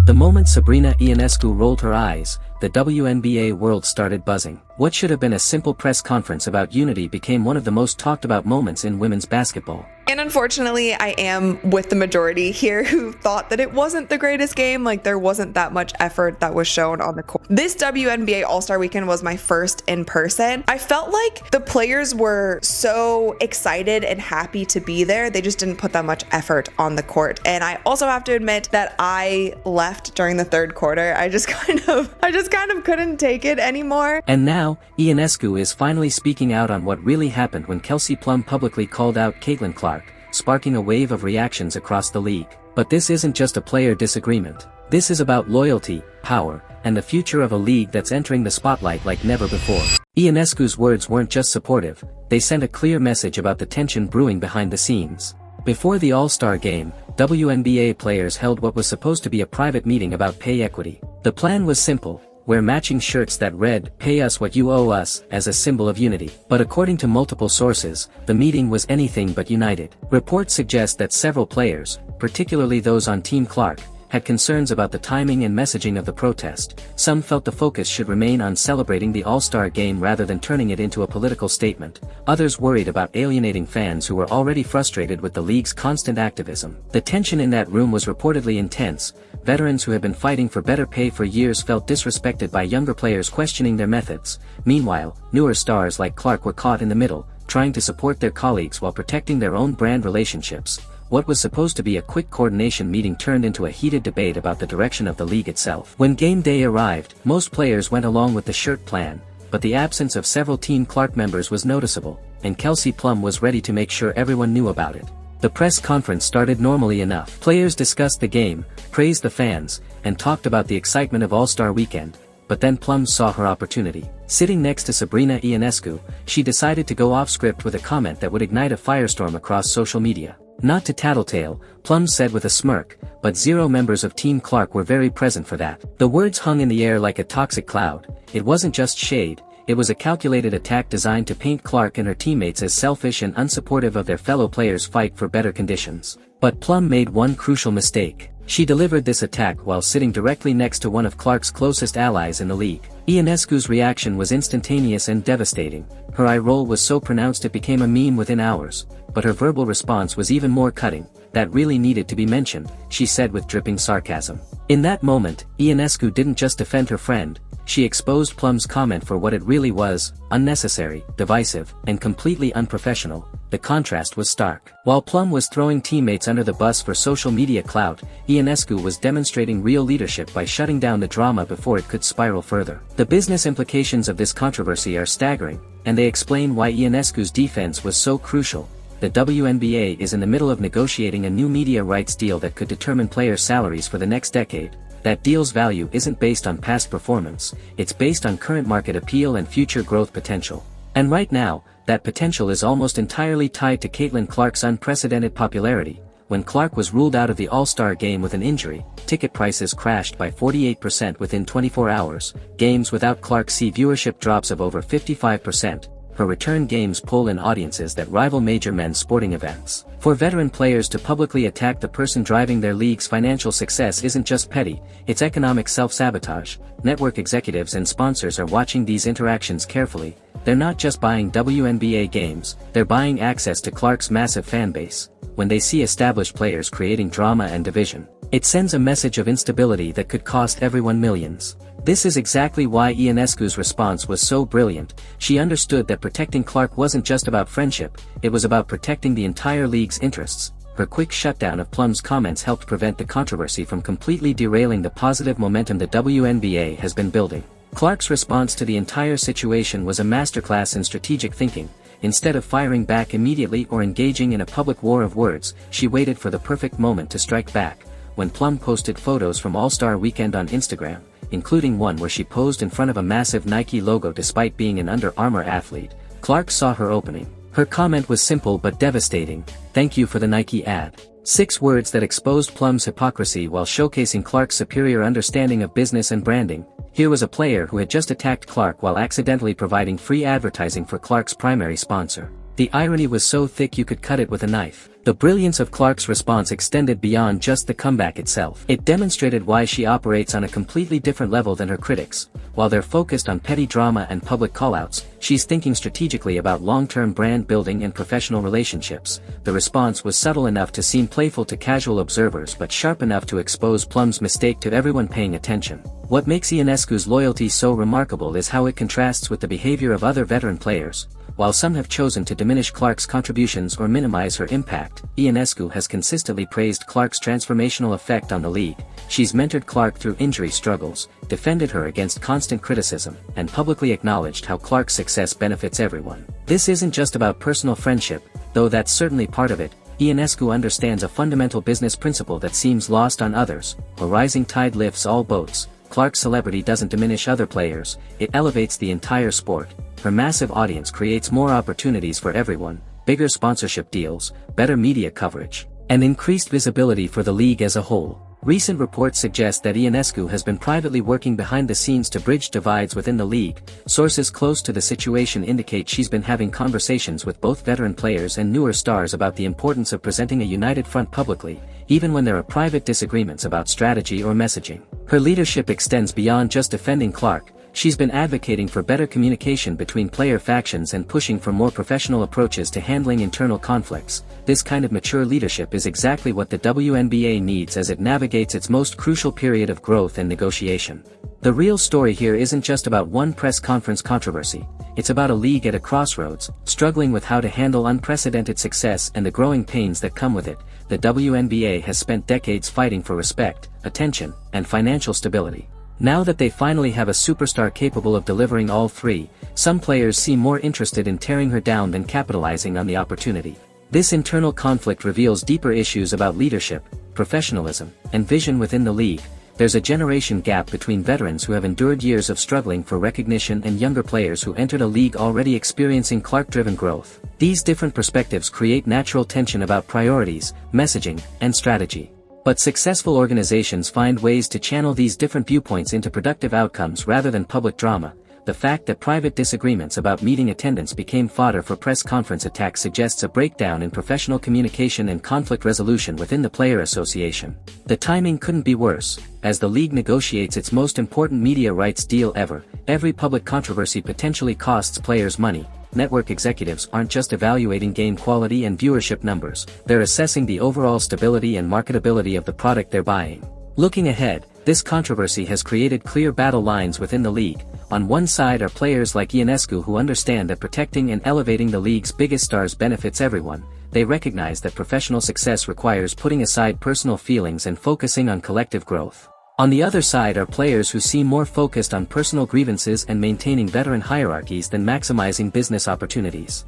The moment Sabrina Ionescu rolled her eyes, the WNBA world started buzzing. What should have been a simple press conference about unity became one of the most talked about moments in women's basketball. And unfortunately, I am with the majority here who thought that it wasn't the greatest game, like there wasn't that much effort that was shown on the court. This WNBA All-Star Weekend was my first in person. I felt like the players were so excited and happy to be there, they just didn't put that much effort on the court. And I also have to admit that I left during the third quarter. I just kind of couldn't take it anymore. And now, Ionescu is finally speaking out on what really happened when Kelsey Plum publicly called out Caitlin Clark, sparking a wave of reactions across the league. But this isn't just a player disagreement. This is about loyalty, power, and the future of a league that's entering the spotlight like never before. Ionescu's words weren't just supportive, they sent a clear message about the tension brewing behind the scenes. Before the All-Star game, WNBA players held what was supposed to be a private meeting about pay equity. The plan was simple: wear matching shirts that read, "Pay us what you owe us," as a symbol of unity. But according to multiple sources, the meeting was anything but united. Reports suggest that several players, particularly those on Team Clark, had concerns about the timing and messaging of the protest. Some felt the focus should remain on celebrating the All-Star game rather than turning it into a political statement. Others worried about alienating fans who were already frustrated with the league's constant activism. The tension in that room was reportedly intense. Veterans who had been fighting for better pay for years felt disrespected by younger players questioning their methods. Meanwhile, newer stars like Clark were caught in the middle, trying to support their colleagues while protecting their own brand relationships. What was supposed to be a quick coordination meeting turned into a heated debate about the direction of the league itself. When game day arrived, most players went along with the shirt plan, but the absence of several Team Clark members was noticeable, and Kelsey Plum was ready to make sure everyone knew about it. The press conference started normally enough. Players discussed the game, praised the fans, and talked about the excitement of All-Star Weekend, but then Plum saw her opportunity. Sitting next to Sabrina Ionescu, she decided to go off script with a comment that would ignite a firestorm across social media. Not to tattletale, Plum said with a smirk, but zero members of Team Clark were very present for that. The words hung in the air like a toxic cloud. It wasn't just shade, it was a calculated attack designed to paint Clark and her teammates as selfish and unsupportive of their fellow players' fight for better conditions. But Plum made one crucial mistake. She delivered this attack while sitting directly next to one of Clark's closest allies in the league. Ionescu's reaction was instantaneous and devastating. Her eye roll was so pronounced it became a meme within hours, but her verbal response was even more cutting. "That really needed to be mentioned," she said with dripping sarcasm. In that moment, Ionescu didn't just defend her friend, she exposed Plum's comment for what it really was: unnecessary, divisive, and completely unprofessional. The contrast was stark. While Plum was throwing teammates under the bus for social media clout, Ionescu was demonstrating real leadership by shutting down the drama before it could spiral further. The business implications of this controversy are staggering, and they explain why Ionescu's defense was so crucial. The WNBA is in the middle of negotiating a new media rights deal that could determine players' salaries for the next decade. That deal's value isn't based on past performance, it's based on current market appeal and future growth potential. And right now, that potential is almost entirely tied to Caitlin Clark's unprecedented popularity. When Clark was ruled out of the All-Star game with an injury, ticket prices crashed by 48% within 24 hours. Games without Clark see viewership drops of over 55%. Her return games pull in audiences that rival major men's sporting events. For veteran players to publicly attack the person driving their league's financial success isn't just petty, it's economic self-sabotage. Network executives and sponsors are watching these interactions carefully. They're not just buying WNBA games, they're buying access to Clark's massive fan base. When they see established players creating drama and division, it sends a message of instability that could cost everyone millions. This is exactly why Ionescu's response was so brilliant. She understood that protecting Clark wasn't just about friendship, it was about protecting the entire league's interests. Her quick shutdown of Plum's comments helped prevent the controversy from completely derailing the positive momentum the WNBA has been building. Clark's response to the entire situation was a masterclass in strategic thinking. Instead of firing back immediately or engaging in a public war of words, she waited for the perfect moment to strike back. When Plum posted photos from All-Star Weekend on Instagram, including one where she posed in front of a massive Nike logo despite being an Under Armour athlete, Clark saw her opening. Her comment was simple but devastating: "Thank you for the Nike ad." 6 words that exposed Plum's hypocrisy while showcasing Clark's superior understanding of business and branding. Here was a player who had just attacked Clark while accidentally providing free advertising for Clark's primary sponsor. The irony was so thick you could cut it with a knife. The brilliance of Clark's response extended beyond just the comeback itself. It demonstrated why she operates on a completely different level than her critics. While they're focused on petty drama and public callouts, she's thinking strategically about long-term brand building and professional relationships. The response was subtle enough to seem playful to casual observers but sharp enough to expose Plum's mistake to everyone paying attention. What makes Ionescu's loyalty so remarkable is how it contrasts with the behavior of other veteran players. While some have chosen to diminish Clark's contributions or minimize her impact, Ionescu has consistently praised Clark's transformational effect on the league. She's mentored Clark through injury struggles, defended her against constant criticism, and publicly acknowledged how Clark's success benefits everyone. This isn't just about personal friendship, though that's certainly part of it. Ionescu understands a fundamental business principle that seems lost on others: a rising tide lifts all boats. Clark's celebrity doesn't diminish other players, it elevates the entire sport. Her massive audience creates more opportunities for everyone, bigger sponsorship deals, better media coverage, and increased visibility for the league as a whole. Recent reports suggest that Ionescu has been privately working behind the scenes to bridge divides within the league. Sources close to the situation indicate she's been having conversations with both veteran players and newer stars about the importance of presenting a united front publicly, even when there are private disagreements about strategy or messaging. Her leadership extends beyond just defending Clark. She's been advocating for better communication between player factions and pushing for more professional approaches to handling internal conflicts. This kind of mature leadership is exactly what the WNBA needs as it navigates its most crucial period of growth and negotiation. The real story here isn't just about one press conference controversy, it's about a league at a crossroads, struggling with how to handle unprecedented success and the growing pains that come with it. The WNBA has spent decades fighting for respect, attention, and financial stability. Now that they finally have a superstar capable of delivering all three, some players seem more interested in tearing her down than capitalizing on the opportunity. This internal conflict reveals deeper issues about leadership, professionalism, and vision within the league. There's a generation gap between veterans who have endured years of struggling for recognition and younger players who entered a league already experiencing Clark-driven growth. These different perspectives create natural tension about priorities, messaging, and strategy. But successful organizations find ways to channel these different viewpoints into productive outcomes rather than public drama. The fact that private disagreements about meeting attendance became fodder for press conference attacks suggests a breakdown in professional communication and conflict resolution within the player association. The timing couldn't be worse. As the league negotiates its most important media rights deal ever, every public controversy potentially costs players money. Network executives aren't just evaluating game quality and viewership numbers, they're assessing the overall stability and marketability of the product they're buying. Looking ahead, this controversy has created clear battle lines within the league. On one side are players like Ionescu who understand that protecting and elevating the league's biggest stars benefits everyone. They recognize that professional success requires putting aside personal feelings and focusing on collective growth. On the other side are players who seem more focused on personal grievances and maintaining veteran hierarchies than maximizing business opportunities.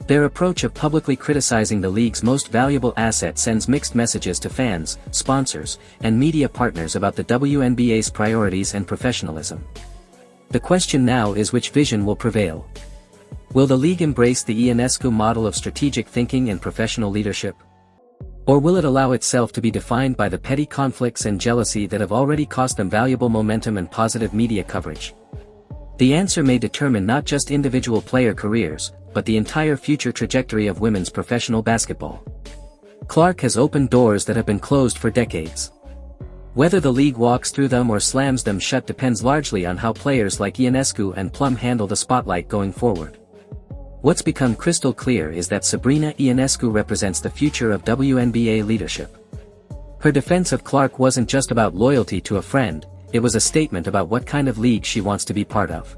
Their approach of publicly criticizing the league's most valuable asset sends mixed messages to fans, sponsors, and media partners about the WNBA's priorities and professionalism. The question now is which vision will prevail. Will the league embrace the Ionescu model of strategic thinking and professional leadership? Or will it allow itself to be defined by the petty conflicts and jealousy that have already cost them valuable momentum and positive media coverage? The answer may determine not just individual player careers, but the entire future trajectory of women's professional basketball. Clark has opened doors that have been closed for decades. Whether the league walks through them or slams them shut depends largely on how players like Ionescu and Plum handle the spotlight going forward. What's become crystal clear is that Sabrina Ionescu represents the future of WNBA leadership. Her defense of Clark wasn't just about loyalty to a friend, it was a statement about what kind of league she wants to be part of.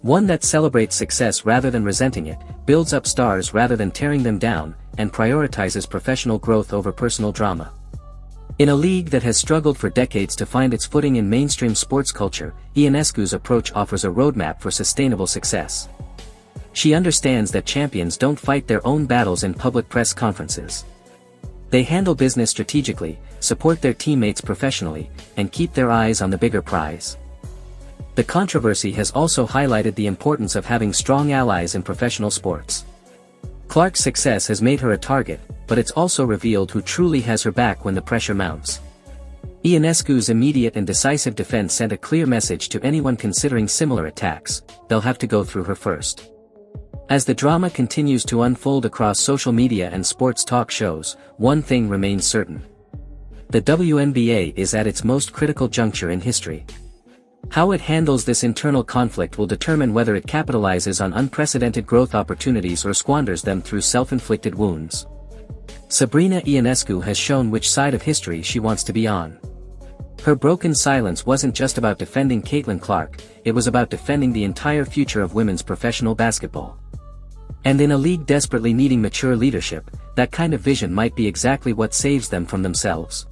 One that celebrates success rather than resenting it, builds up stars rather than tearing them down, and prioritizes professional growth over personal drama. In a league that has struggled for decades to find its footing in mainstream sports culture, Ionescu's approach offers a roadmap for sustainable success. She understands that champions don't fight their own battles in public press conferences. They handle business strategically, support their teammates professionally, and keep their eyes on the bigger prize. The controversy has also highlighted the importance of having strong allies in professional sports. Clark's success has made her a target, but it's also revealed who truly has her back when the pressure mounts. Ionescu's immediate and decisive defense sent a clear message to anyone considering similar attacks: they'll have to go through her first. As the drama continues to unfold across social media and sports talk shows, one thing remains certain. The WNBA is at its most critical juncture in history. How it handles this internal conflict will determine whether it capitalizes on unprecedented growth opportunities or squanders them through self-inflicted wounds. Sabrina Ionescu has shown which side of history she wants to be on. Her broken silence wasn't just about defending Caitlin Clark, it was about defending the entire future of women's professional basketball. And in a league desperately needing mature leadership, that kind of vision might be exactly what saves them from themselves.